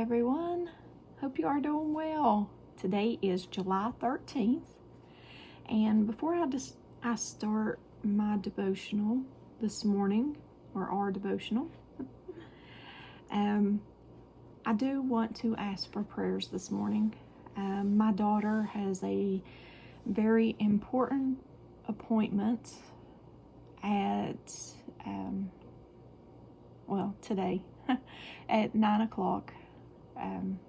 everyone. Hope you are doing well. Today is July 13th, and before I start my devotional this morning, or our devotional, I do want to ask for prayers this morning. My daughter has a very important appointment at, today at 9 o'clock.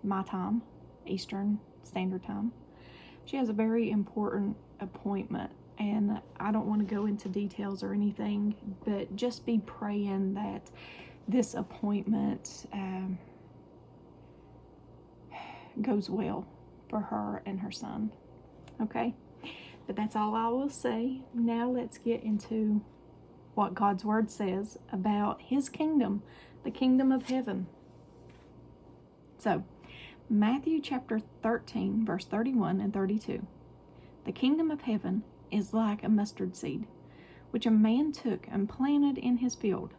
My time, Eastern Standard Time. She has a very important appointment, and I don't want to go into details or anything, but just be praying that this appointment goes well for her and her son. Okay? But that's all I will say. Now let's get into what God's Word says about His kingdom, the kingdom of heaven. So, Matthew chapter 13, verse 31 and 32. The kingdom of heaven is like a mustard seed, which a man took and planted in his field.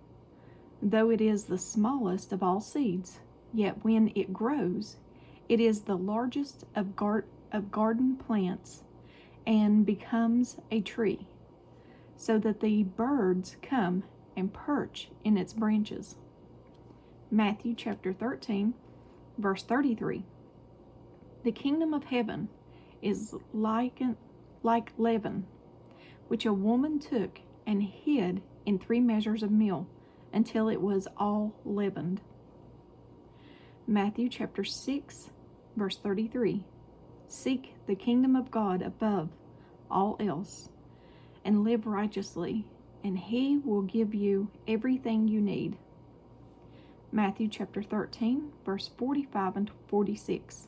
Though it is the smallest of all seeds, yet when it grows, it is the largest of garden plants and becomes a tree, so that the birds come and perch in its branches. Matthew chapter 13, verse 33. The kingdom of heaven is like leaven, which a woman took and hid in 3 measures of meal until it was all leavened. Matthew chapter 6, verse 33. Seek the kingdom of God above all else, and live righteously, and He will give you everything you need. Matthew chapter 13, verse 45 and 46.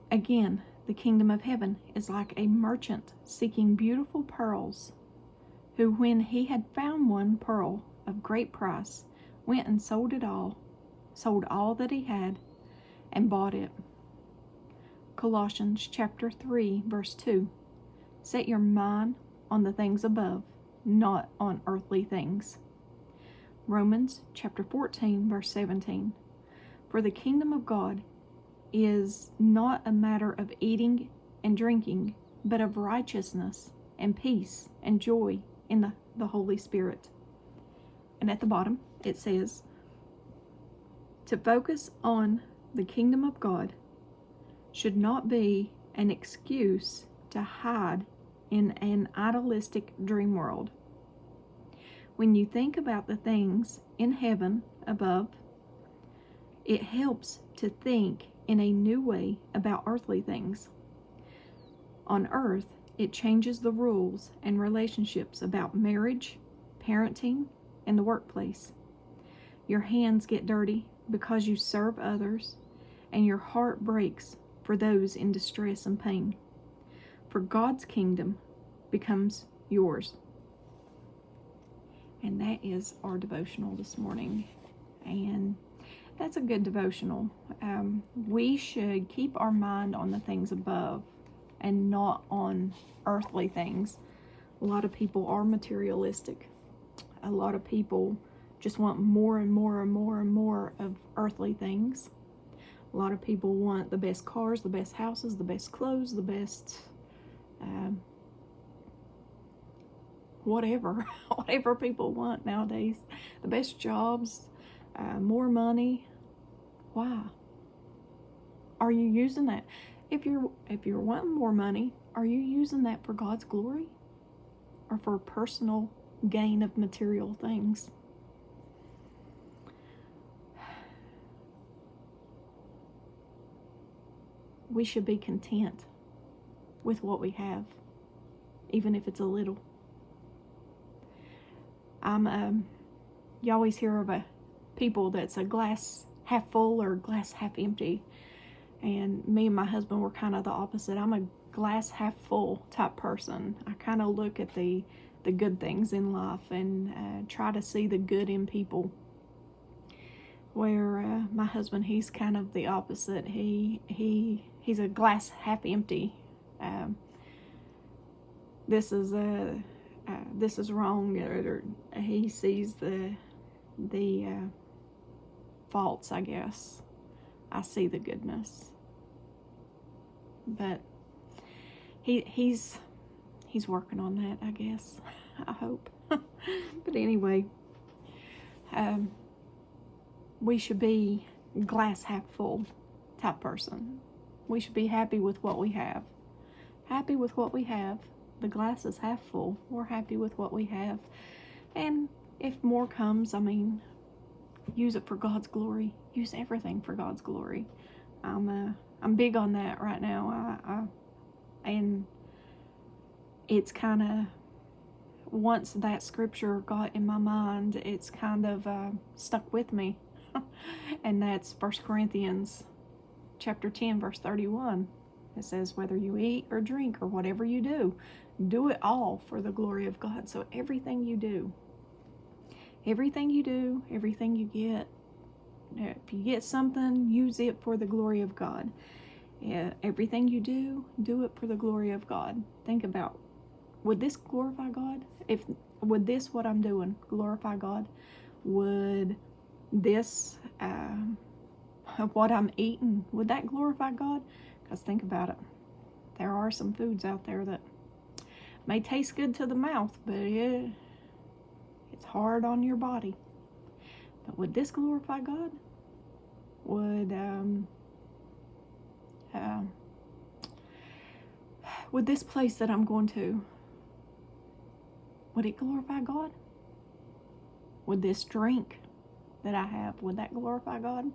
Again, the kingdom of heaven is like a merchant seeking beautiful pearls, who, when he had found one pearl of great price, went and sold all that he had, and bought it. Colossians chapter 3, verse 2. Set your mind on the things above, not on earthly things. Romans chapter 14, verse 17. For the kingdom of God is not a matter of eating and drinking, but of righteousness and peace and joy in the Holy Spirit. And at the bottom it says, to focus on the kingdom of God should not be an excuse to hide in an idealistic dream world. When you think about the things in heaven above, it helps to think in a new way about earthly things. On earth, it changes the rules and relationships about marriage, parenting, and the workplace. Your hands get dirty because you serve others, and your heart breaks for those in distress and pain. For God's kingdom becomes yours. And that is our devotional this morning. And that's a good devotional. We should keep our mind on the things above and not on earthly things. A lot of people are materialistic. A lot of people just want more and more and more and more of earthly things. A lot of people want the best cars, the best houses, the best clothes, the best whatever people want nowadays. The best jobs, more money. Why? Are you using that? If you're wanting more money, are you using that for God's glory or for personal gain of material things? We should be content with what we have, even if it's a little. You always hear of people that's a glass half full or glass half empty. And me and my husband were kind of the opposite. I'm a glass half full type person. I kind of look at the good things in life and try to see the good in people. Where my husband, he's kind of the opposite. He's a glass half empty. This is wrong, or he sees the faults, I guess. I see the goodness. But he's working on that, I guess. I hope. But anyway, we should be glass half full type person. We should be happy with what we have. Happy with what we have. The glass is half full. We're happy with what we have. And if more comes, I mean, use it for God's glory. Use everything for God's glory. I'm big on that right now. And it's kind of, once that scripture got in my mind, it's kind of stuck with me. And that's 1 Corinthians chapter 10, verse 31. It says, whether you eat or drink or whatever you do it all for the glory of God. So everything you do, everything you get, if you get something, use it for the glory of God. Yeah, everything you do it for the glory of God. Think about, would this glorify God? Would this, what I'm doing, glorify God? Would this, what I'm eating, would that glorify God? Because think about it. There are some foods out there that may taste good to the mouth, but it's hard on your body. But would this glorify God? Would this place that I'm going to, would it glorify God? Would this drink that I have, would that glorify God?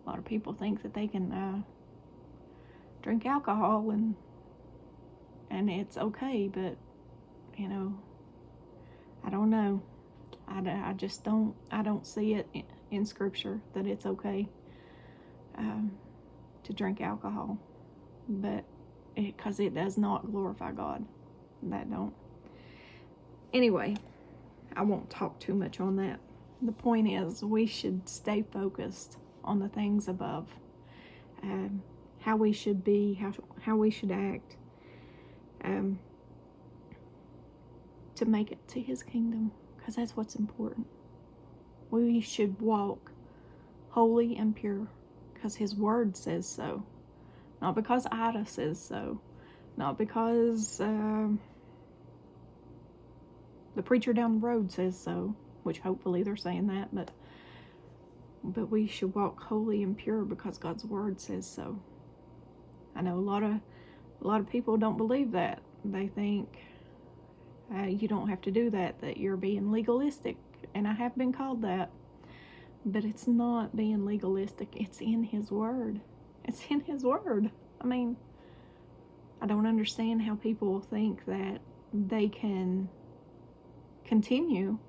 A lot of people think that they can drink alcohol and it's okay, but you know, I don't know. I just don't see it in scripture that it's okay to drink alcohol, but because it does not glorify God. That don't. Anyway, I won't talk too much on that. The point is, we should stay focused on the things above, how we should be, how we should act, to make it to His kingdom, because that's what's important. We should walk holy and pure because His word says so, not because Ida says so, not because the preacher down the road says so, which hopefully they're saying that, but we should walk holy and pure because God's word says so. I know a lot of people don't believe that. They think you don't have to do that you're being legalistic, and I have been called that, but it's not being legalistic. It's in His word. It's in His word. I mean, I don't understand how people think that they can continue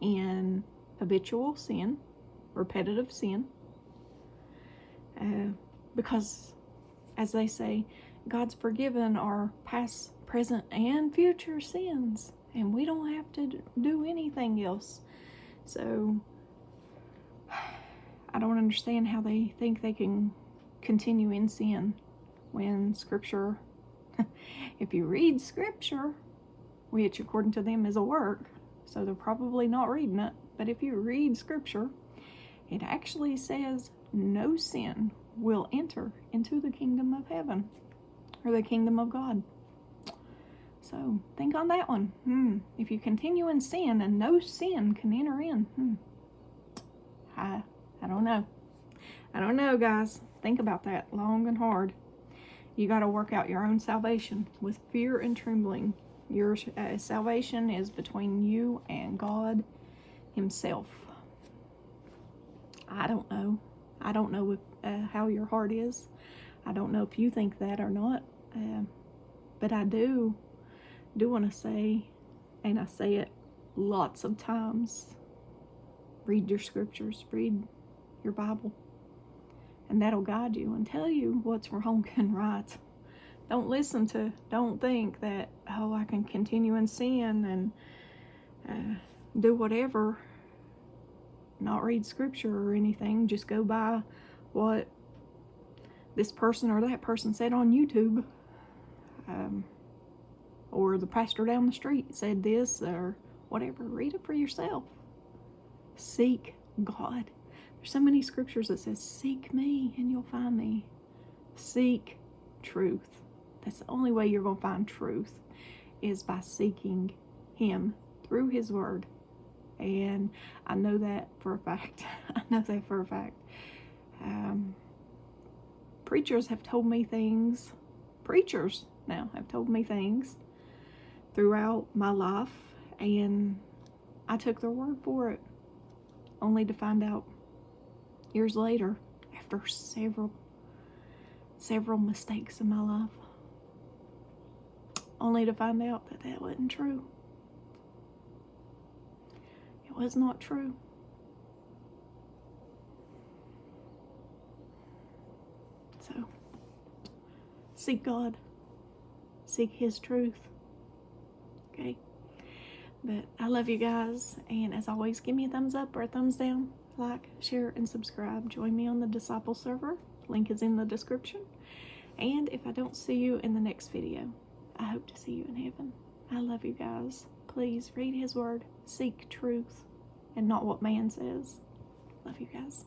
in habitual sin, repetitive sin, because, as they say, God's forgiven our past, present, and future sins, and we don't have to do anything else. So I don't understand how they think they can continue in sin when scripture, if you read scripture, which according to them is a work, so they're probably not reading it, but if you read scripture, it actually says no sin will enter into the kingdom of heaven, or the kingdom of God. So think on that one. If you continue in sin and no sin can enter in, I don't know. I don't know, guys. Think about that long and hard. You got to work out your own salvation with fear and trembling. Your salvation is between you and God Himself. I don't know. I don't know how your heart is. I don't know if you think that or not. But I do want to say, and I say it lots of times, read your scriptures, read your Bible, and that'll guide you and tell you what's wrong and right. Don't think that, oh, I can continue in sin and do whatever, not read scripture or anything, just go by what this person or that person said on YouTube, or the pastor down the street said this or whatever. Read it for yourself. Seek God. There's so many scriptures that says, seek me and you'll find me. Seek truth. That's the only way you're going to find truth, is by seeking him through his word. And I know that for a fact. I know that for a fact. Preachers have told me things. Preachers now have told me things throughout my life, and I took their word for it, only to find out years later, after several mistakes in my life, only to find out that that wasn't true. It was not true. So, seek God. Seek his truth. Okay? But I love you guys, and as always, give me a thumbs up or a thumbs down. Like, share, and subscribe. Join me on the Disciple server. Link is in the description. And if I don't see you in the next video, I hope to see you in heaven. I love you guys. Please read his word. Seek truth and not what man says. Love you guys.